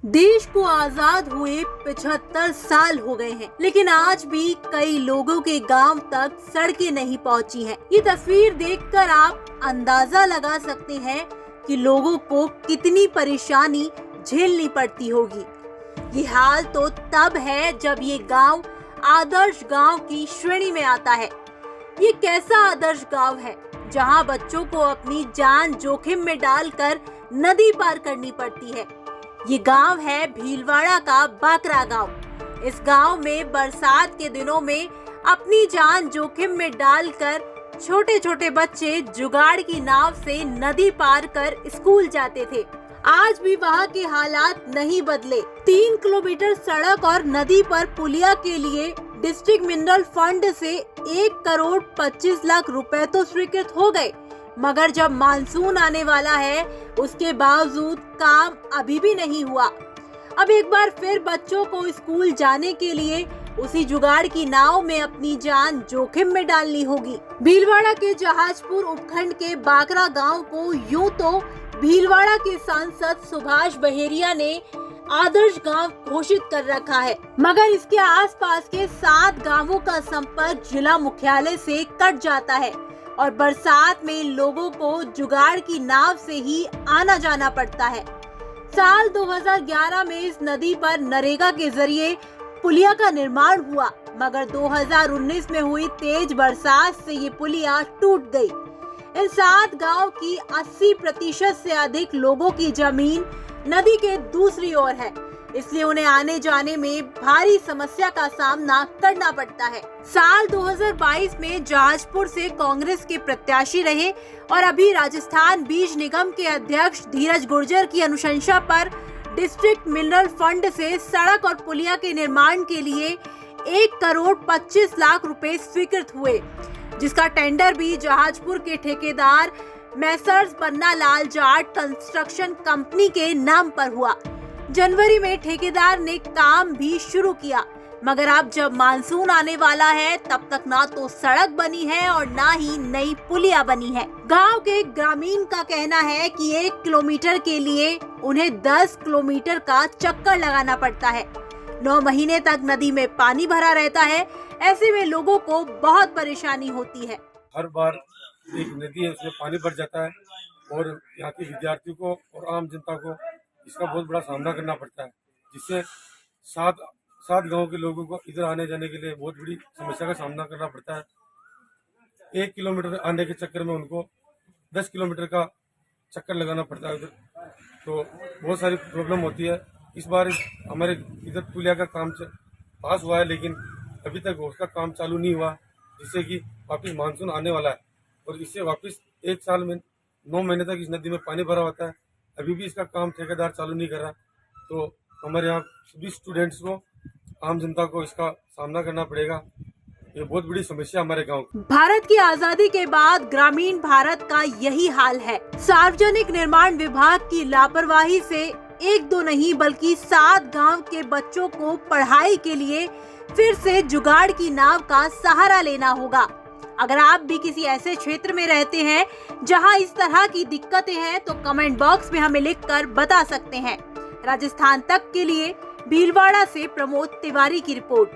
देश को आजाद हुए 75 साल हो गए हैं, लेकिन आज भी कई लोगों के गांव तक सड़कें नहीं पहुंची हैं। ये तस्वीर देखकर आप अंदाजा लगा सकते हैं कि लोगों को कितनी परेशानी झेलनी पड़ती होगी। ये हाल तो तब है जब ये गांव आदर्श गांव की श्रेणी में आता है। ये कैसा आदर्श गांव है जहां बच्चों को अपनी जान जोखिम में डालकर नदी पार करनी पड़ती है। ये गांव है भीलवाड़ा का बाकरा गांव। इस गांव में बरसात के दिनों में अपनी जान जोखिम में डालकर छोटे छोटे बच्चे जुगाड़ की नाव से नदी पार कर स्कूल जाते थे। आज भी वहाँ के हालात नहीं बदले। 3 किलोमीटर सड़क और नदी पर पुलिया के लिए डिस्ट्रिक्ट मिनरल फंड से 1 करोड़ 25 लाख रुपए तो स्वीकृत हो गए, मगर जब मानसून आने वाला है उसके बावजूद काम अभी भी नहीं हुआ। अब एक बार फिर बच्चों को स्कूल जाने के लिए उसी जुगाड़ की नाव में अपनी जान जोखिम में डालनी होगी। भीलवाड़ा के जहाजपुर उपखंड के बाकरा गांव को यूं तो भीलवाड़ा के सांसद सुभाष बहेरिया ने आदर्श गांव घोषित कर रखा है, मगर इसके आसपास के 7 गांवों का संपर्क जिला मुख्यालय से कट जाता है और बरसात में लोगों को जुगाड़ की नाव से ही आना जाना पड़ता है। साल 2011 में इस नदी पर नरेगा के जरिए पुलिया का निर्माण हुआ, मगर 2019 में हुई तेज बरसात से ये पुलिया टूट गई। इन 7 गांव की 80% से अधिक लोगों की जमीन नदी के दूसरी ओर है, इसलिए उन्हें आने जाने में भारी समस्या का सामना करना पड़ता है। साल 2022 में जहाजपुर से कांग्रेस के प्रत्याशी रहे और अभी राजस्थान बीज निगम के अध्यक्ष धीरज गुर्जर की अनुशंसा पर डिस्ट्रिक्ट मिनरल फंड से सड़क और पुलिया के निर्माण के लिए 1 करोड़ 25 लाख रुपए स्वीकृत हुए, जिसका टेंडर भी जहाजपुर के ठेकेदार Messrs Panna Lal Jat construction company के नाम पर हुआ। जनवरी में ठेकेदार ने काम भी शुरू किया, मगर अब जब मानसून आने वाला है तब तक ना तो सड़क बनी है और ना ही नई पुलिया बनी है। गांव के ग्रामीण का कहना है कि 1 किलोमीटर के लिए उन्हें 10 किलोमीटर का चक्कर लगाना पड़ता है। 9 महीने तक नदी में पानी भरा रहता है। ऐसे में लोगों को बहुत परेशानी होती है। हर बार एक नदी है, उसमें पानी भर जाता है और यहाँ के विद्यार्थियों को और आम जनता को इसका बहुत बड़ा सामना करना पड़ता है, जिससे 7 गांव के लोगों को इधर आने जाने के लिए बहुत बड़ी समस्या का सामना करना पड़ता है। 1 किलोमीटर आने के चक्कर में उनको 10 किलोमीटर का चक्कर लगाना पड़ता है उधर, तो बहुत सारी प्रॉब्लम होती है। इस बार हमारे इधर पुलिया का काम पास हुआ है, लेकिन अभी तक उसका काम चालू नहीं हुआ, जिससे कि वापस मानसून आने वाला है और इससे वापस 1 साल में 9 महीने तक इस नदी में पानी भरा होता है। अभी भी इसका काम ठेकेदार चालू नहीं कर रहा, तो हमारे यहाँ सभी स्टूडेंट्स को, आम जनता को इसका सामना करना पड़ेगा। ये बहुत बड़ी समस्या हमारे गांव की। भारत की आजादी के बाद ग्रामीण भारत का यही हाल है। सार्वजनिक निर्माण विभाग की लापरवाही से 1-2 नहीं बल्कि 7 गांव के बच्चों को पढ़ाई के लिए फिर से जुगाड़ की नाव का सहारा लेना होगा। अगर आप भी किसी ऐसे क्षेत्र में रहते हैं जहां इस तरह की दिक्कतें हैं तो कमेंट बॉक्स में हमें लिखकर बता सकते हैं। राजस्थान तक के लिए भीलवाड़ा से प्रमोद तिवारी की रिपोर्ट।